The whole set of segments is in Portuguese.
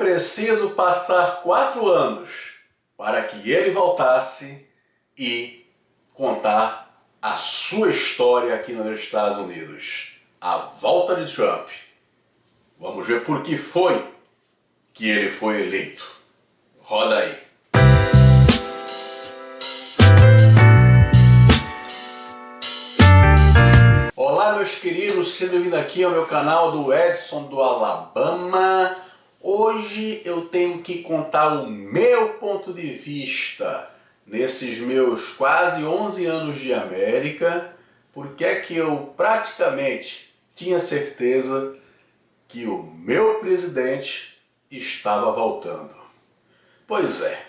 preciso passar 4 anos para que ele voltasse e contar a sua história aqui nos Estados Unidos. A volta de Trump. Vamos ver por que foi que ele foi eleito. Roda aí. Olá, meus queridos, sejam bem-vindos aqui ao meu canal do Edson do Alabama. Hoje eu tenho que contar o meu ponto de vista nesses meus quase 11 anos de América, porque é que eu praticamente tinha certeza que o meu presidente estava voltando. Pois é,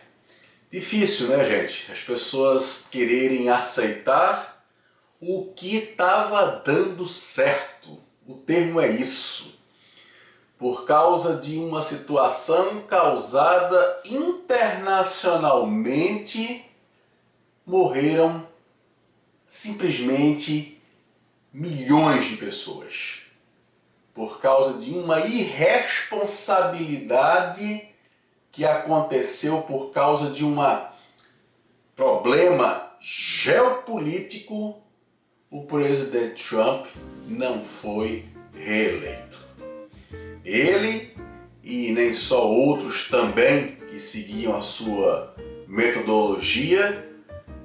difícil, né, gente? As pessoas quererem aceitar o que estava dando certo. O termo é isso. Por causa de uma situação causada internacionalmente, morreram simplesmente milhões de pessoas. Por causa de uma irresponsabilidade que aconteceu por causa de um problema geopolítico, o presidente Trump não foi reeleito. Ele, e nem só outros também que seguiam a sua metodologia,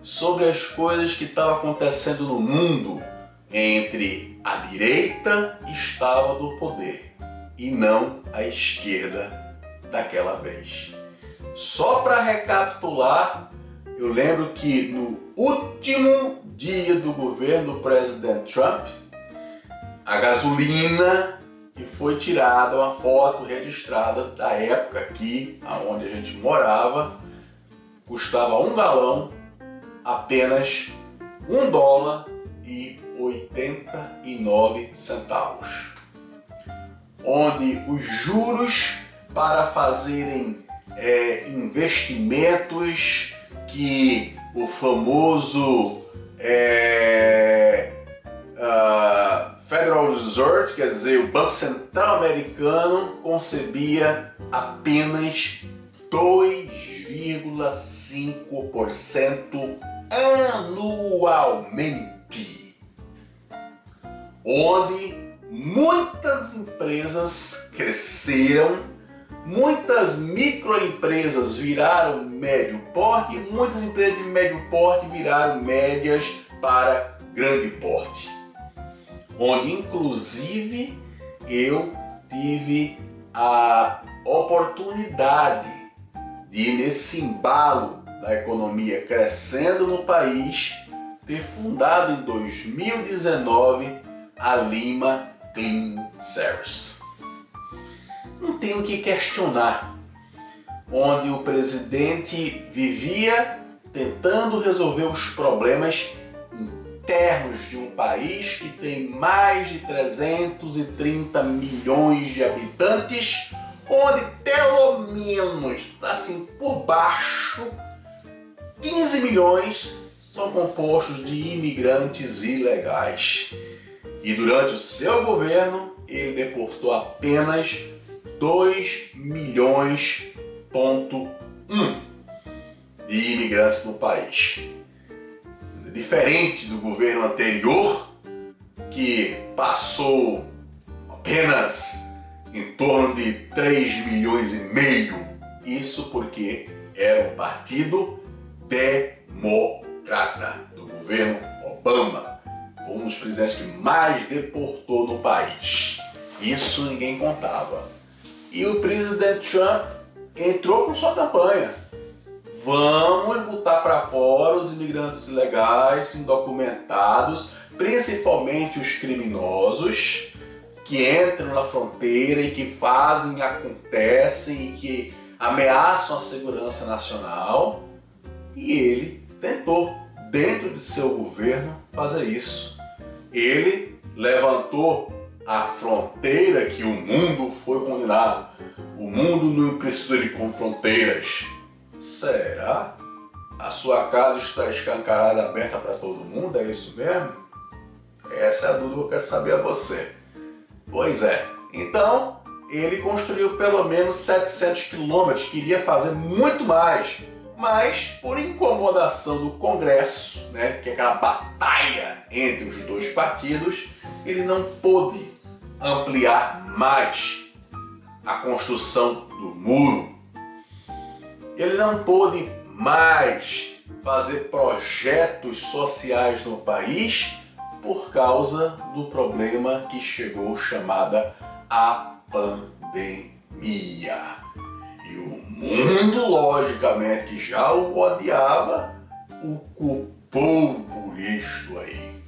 sobre as coisas que estavam acontecendo no mundo entre a direita estava do poder e não a esquerda daquela vez. Só para recapitular, eu lembro que no último dia do governo do presidente Trump, a gasolina que foi tirada, uma foto registrada da época aqui, onde a gente morava, custava um galão apenas $1,89, onde os juros para fazerem investimentos que o famoso Federal Reserve, quer dizer, o Banco Central Americano, concebia apenas 2,5% anualmente, onde muitas empresas cresceram, muitas microempresas viraram médio porte e muitas empresas de médio porte viraram médias para grande porte, onde inclusive eu tive a oportunidade de, nesse embalo da economia crescendo no país, ter fundado em 2019 a Lima Clean Service. Não tenho o que questionar, onde o presidente vivia tentando resolver os problemas internos de um país que tem mais de 330 milhões de habitantes, onde pelo menos, assim, por baixo, 15 milhões são compostos de imigrantes ilegais. E durante o seu governo, ele deportou apenas 2,1 milhões de imigrantes no país. Diferente do governo anterior, que passou apenas em torno de 3,5 milhões. Isso porque era um partido democrata do governo Obama. Foi um dos presidentes que mais deportou no país. Isso ninguém contava. E o presidente Trump entrou com sua campanha. Vamos botar para fora os imigrantes ilegais, indocumentados, principalmente os criminosos que entram na fronteira e que fazem, acontecem e que ameaçam a segurança nacional. E ele tentou, dentro de seu governo, fazer isso. Ele levantou a fronteira que o mundo foi condenado. O mundo não precisa de fronteiras. Será? A sua casa está escancarada, aberta para todo mundo? É isso mesmo? Essa é a dúvida que eu quero saber a você. Pois é. Então, ele construiu pelo menos 700 quilômetros, queria fazer muito mais, mas por incomodação do Congresso, né, que é aquela batalha entre os dois partidos, ele não pôde ampliar mais a construção do muro. Ele não pôde mais fazer projetos sociais no país por causa do problema que chegou, chamada a pandemia. E o mundo, logicamente, que já o odiava, o culpou por isto aí.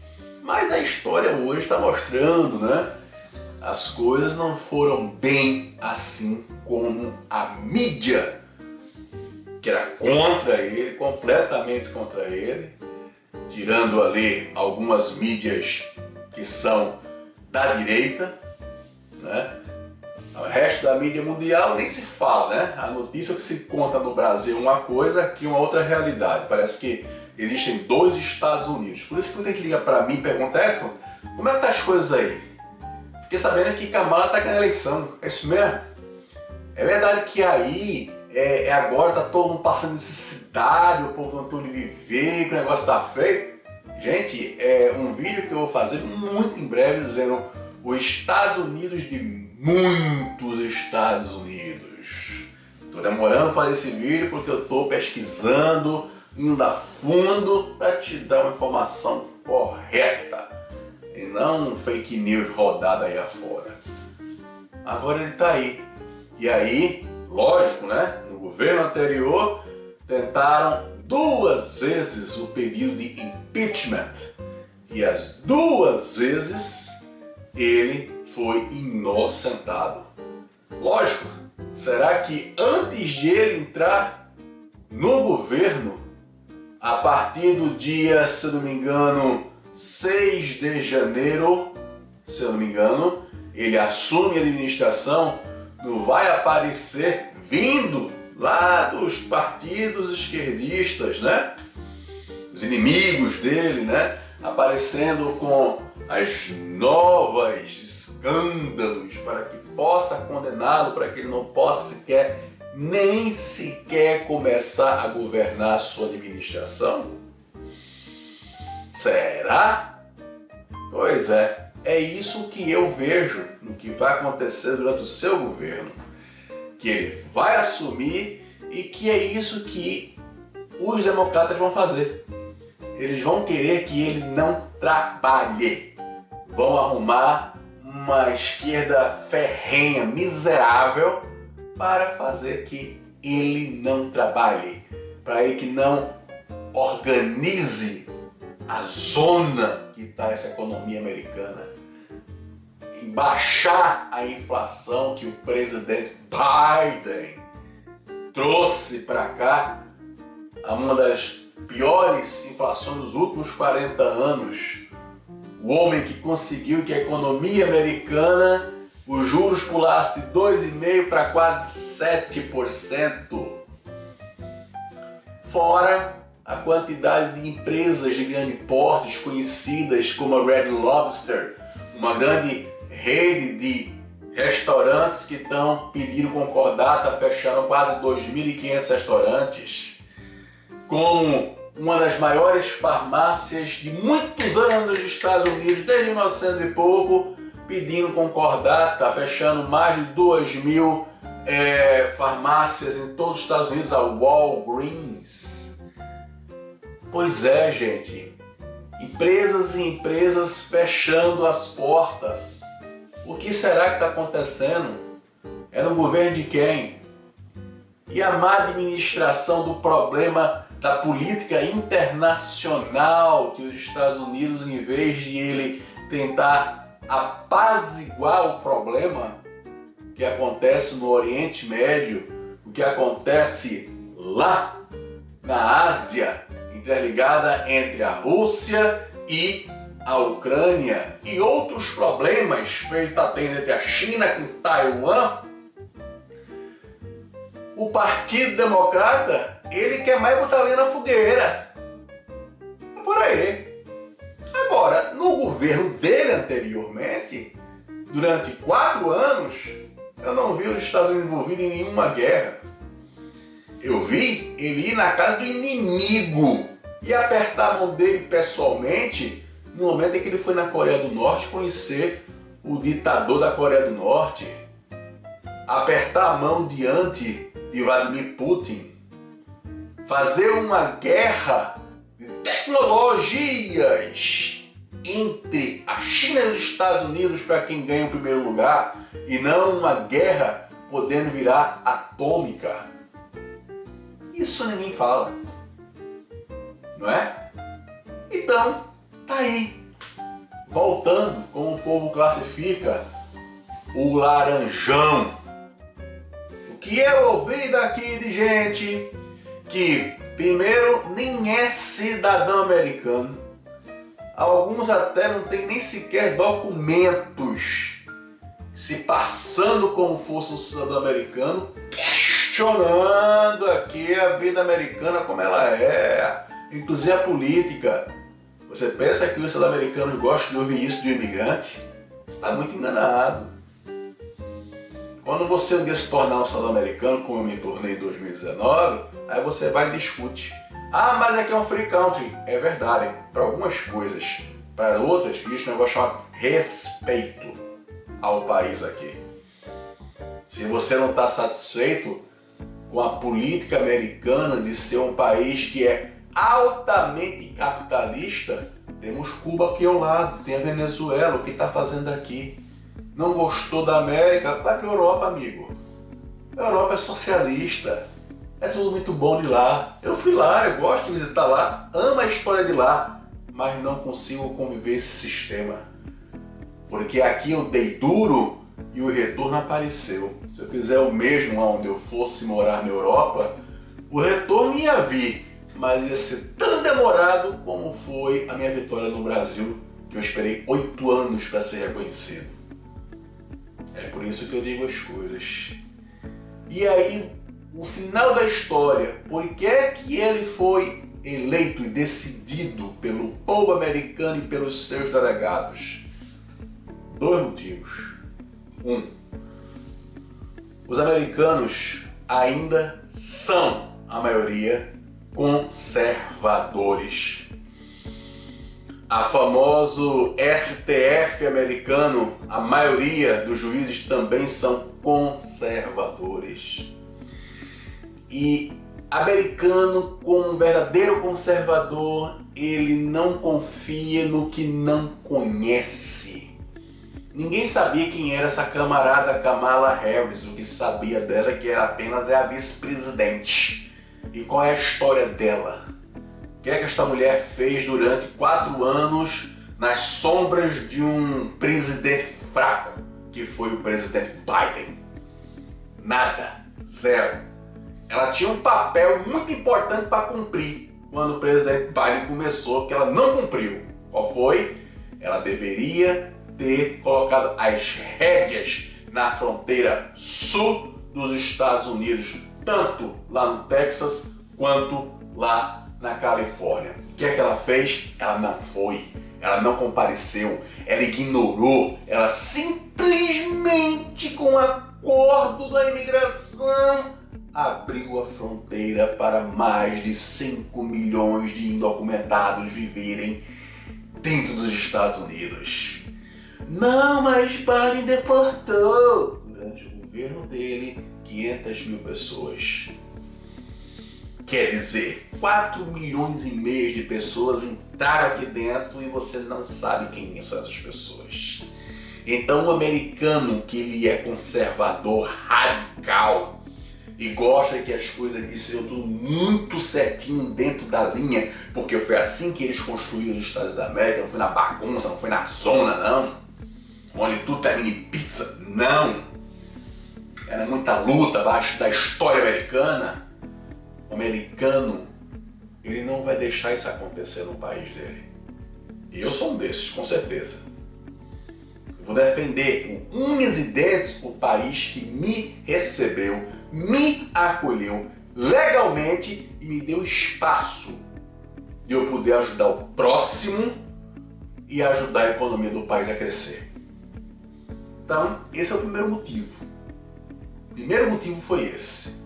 Mas a história hoje está mostrando, né? As coisas não foram bem assim como a mídia, que era contra ele, completamente contra ele, tirando ali algumas mídias que são da direita, né? O resto da mídia mundial nem se fala, né? A notícia que se conta no Brasil é uma coisa, aqui uma outra realidade. Parece que existem dois Estados Unidos. Por isso que muita gente liga para mim e pergunta: Edson, como é que tá as coisas aí? Fiquei sabendo que Kamala tá ganhando a eleição. É isso mesmo? É verdade que aí agora tá todo mundo passando necessidade, o povo não tem onde viver, que o negócio tá feio. Gente, é um vídeo que eu vou fazer muito em breve dizendo os Estados Unidos de muitos Estados Unidos. Tô demorando a fazer esse vídeo porque eu tô pesquisando, indo a fundo para te dar uma informação correta e não fake news rodada aí afora. Agora ele tá aí. E aí, lógico, né? No governo anterior tentaram 2 vezes o pedido de impeachment e as 2 vezes ele foi inocentado. Lógico, será que antes de ele entrar no governo, a partir do dia, se eu não me engano, 6 de janeiro, se eu não me engano, ele assume a administração, não vai aparecer vindo lá dos partidos esquerdistas, né? Os inimigos dele, né? Aparecendo com as novas escândalos para que possa condená-lo, para que ele não possa nem sequer começar a governar a sua administração? Será? Pois é isso que eu vejo no que vai acontecer durante o seu governo. Que ele vai assumir e que é isso que os democratas vão fazer. Eles vão querer que ele não trabalhe. Vão arrumar uma esquerda ferrenha, miserável, para fazer que ele não trabalhe, para ele que não organize a zona que está essa economia americana, e baixar a inflação que o presidente Biden trouxe para cá, uma das piores inflações dos últimos 40 anos. O homem que conseguiu que a economia americana, os juros pulassem de 2,5% para quase 7%. Fora a quantidade de empresas de grande porte conhecidas como a Red Lobster, uma grande rede de restaurantes que estão pedindo concordata, fecharam quase 2.500 restaurantes, como uma das maiores farmácias de muitos anos nos Estados Unidos, desde 1900 e pouco, pedindo concordata, fechando mais de 2.000 farmácias em todos os Estados Unidos, a Walgreens. Pois é, gente, empresas e empresas fechando as portas. O que será que está acontecendo? É no governo de quem? E a má administração do problema da política internacional, que os Estados Unidos, em vez de ele tentar apaziguar o problema que acontece no Oriente Médio, o que acontece lá na Ásia, interligada entre a Rússia e a Ucrânia e outros problemas feitos entre a China com Taiwan, o Partido Democrata, ele quer mais botar lenha na fogueira. Por aí. Agora, no governo dele anteriormente, durante 4 anos, eu guerra. Eu vi ele ir na casa do inimigo e apertar a mão dele pessoalmente no momento em que ele foi na Coreia do Norte conhecer o ditador da Coreia do Norte. Apertar a mão diante de Vladimir Putin. Fazer uma guerra de tecnologias entre a China e os Estados Unidos para quem ganha o primeiro lugar e não uma guerra podendo virar atômica. Isso ninguém fala, não é? Então, tá aí, voltando como o povo classifica o laranjão. O que eu ouvi daqui de gente que, primeiro, nem é cidadão americano, alguns até não têm nem sequer documentos, se passando como fosse um cidadão americano, questionando aqui a vida americana como ela é, inclusive a política. Você pensa que os sul-americanos gostam de ouvir isso de um imigrante? Você está muito enganado. Quando você um dia se tornar um sul-americano, como eu me tornei em 2019, aí você vai e discute. Ah, mas aqui é um free country. É verdade, para algumas coisas. Para outras, existe um negócio chamado respeito ao país aqui. Se você não está satisfeito com a política americana de ser um país que é altamente capitalista, temos Cuba aqui ao lado, tem a Venezuela, o que está fazendo aqui? Não gostou da América? Vai para a Europa, amigo. A Europa é socialista, é tudo muito bom de lá. Eu fui lá, eu gosto de visitar lá, amo a história de lá, mas não consigo conviver esse sistema. Porque aqui eu dei duro e o retorno apareceu. Se eu fizer o mesmo onde eu fosse morar na Europa, o retorno ia vir, mas ia ser tão demorado como foi a minha vitória no Brasil, que eu esperei 8 anos para ser reconhecido. É por isso que eu digo as coisas. E aí, o final da história, por que é que ele foi eleito e decidido pelo povo americano e pelos seus delegados? 2 motivos. 1. Os americanos ainda são, a maioria, conservadores. A famoso STF americano, a maioria dos juízes também são conservadores. E americano, como um verdadeiro conservador, ele não confia no que não conhece. Ninguém sabia quem era essa camarada Kamala Harris. O que sabia dela é que ela apenas é a vice-presidente. E qual é a história dela? O que é que esta mulher fez durante 4 anos nas sombras de um presidente fraco, que foi o presidente Biden? Nada. Zero. Ela tinha um papel muito importante para cumprir quando o presidente Biden começou, que ela não cumpriu. Qual foi? Ela deveria ter colocado as rédeas na fronteira sul dos Estados Unidos, tanto lá no Texas quanto lá na Califórnia. O que é que ela fez? Ela não foi, ela não compareceu, ela ignorou, ela simplesmente, com o acordo da imigração, abriu a fronteira para mais de 5 milhões de indocumentados viverem dentro dos Estados Unidos. Não, mas Biden deportou, durante o governo dele, 500 mil pessoas. Quer dizer, 4 milhões e meio de pessoas entraram aqui dentro e você não sabe quem são essas pessoas. Então o americano, que ele é conservador, radical, e gosta que as coisas aqui sejam tudo muito certinho dentro da linha, porque foi assim que eles construíram os Estados da América, não foi na bagunça, não foi na zona, não. Onde tudo termina em pizza, não. Era muita luta abaixo da história americana. O americano, ele não vai deixar isso acontecer no país dele. E eu sou um desses, com certeza. Eu vou defender com unhas e dentes o país que me recebeu, me acolheu legalmente e me deu espaço de eu poder ajudar o próximo e ajudar a economia do país a crescer. Então, esse é o primeiro motivo. primeiro motivo foi esse,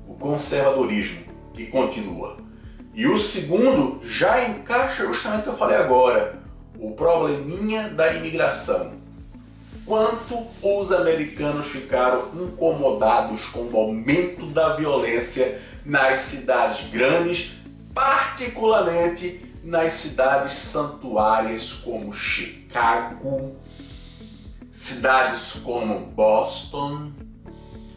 o conservadorismo que continua. E o segundo já encaixa justamente o que eu falei agora, o probleminha da imigração. Quanto os americanos ficaram incomodados com o aumento da violência nas cidades grandes, particularmente nas cidades santuárias como Chicago, cidades como Boston,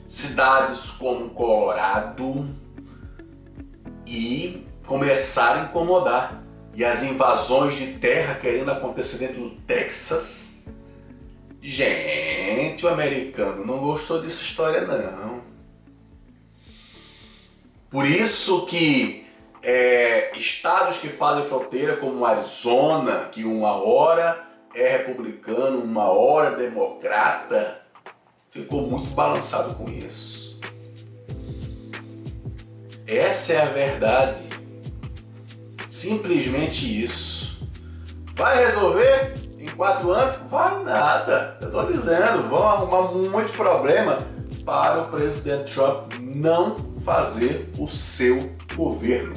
cidades como Colorado, e começaram a incomodar. E as invasões de terra querendo acontecer dentro do Texas. Gente, o americano não gostou dessa história não. Por isso que estados que fazem fronteira como Arizona, que uma hora é republicano, uma hora democrata, ficou muito balançado com isso. Essa é a verdade. Simplesmente isso. Vai resolver em 4 anos? Vai nada. Eu estou dizendo, vão arrumar muito problema para o presidente Trump não fazer o seu governo.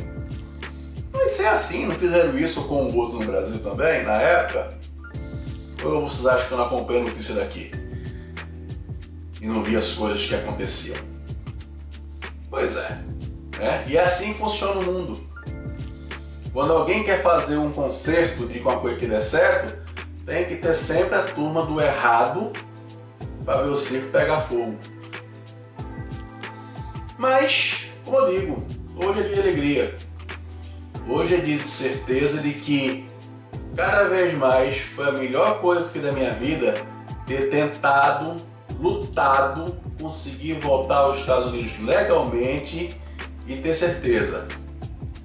Vai ser assim, não fizeram isso com o outro no Brasil também, na época? Ou vocês acham que eu não acompanho a notícia daqui? E não vi as coisas que aconteciam? Pois é. E assim funciona o mundo. Quando alguém quer fazer um concerto de uma coisa que der certo, tem que ter sempre a turma do errado para ver o circo pegar fogo. Mas, como eu digo, hoje é dia de alegria. Hoje é dia de certeza de que cada vez mais foi a melhor coisa que fiz da minha vida ter tentado, lutado, conseguir voltar aos Estados Unidos legalmente e ter certeza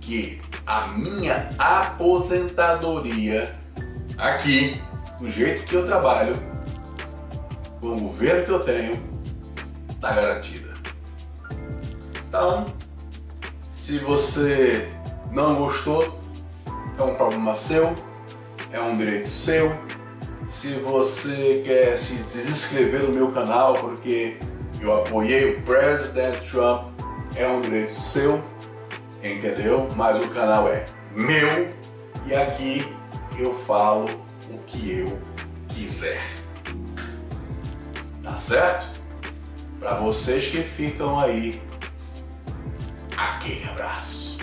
que a minha aposentadoria aqui, do jeito que eu trabalho, com o governo que eu tenho, está garantida. Então, se você não gostou, é um problema seu, é um direito seu. Se você quer se desinscrever no meu canal porque eu apoiei o presidente Trump, é um direito seu, entendeu? Mas o canal é meu e aqui eu falo o que eu quiser. Tá certo? Para vocês que ficam aí, aquele abraço.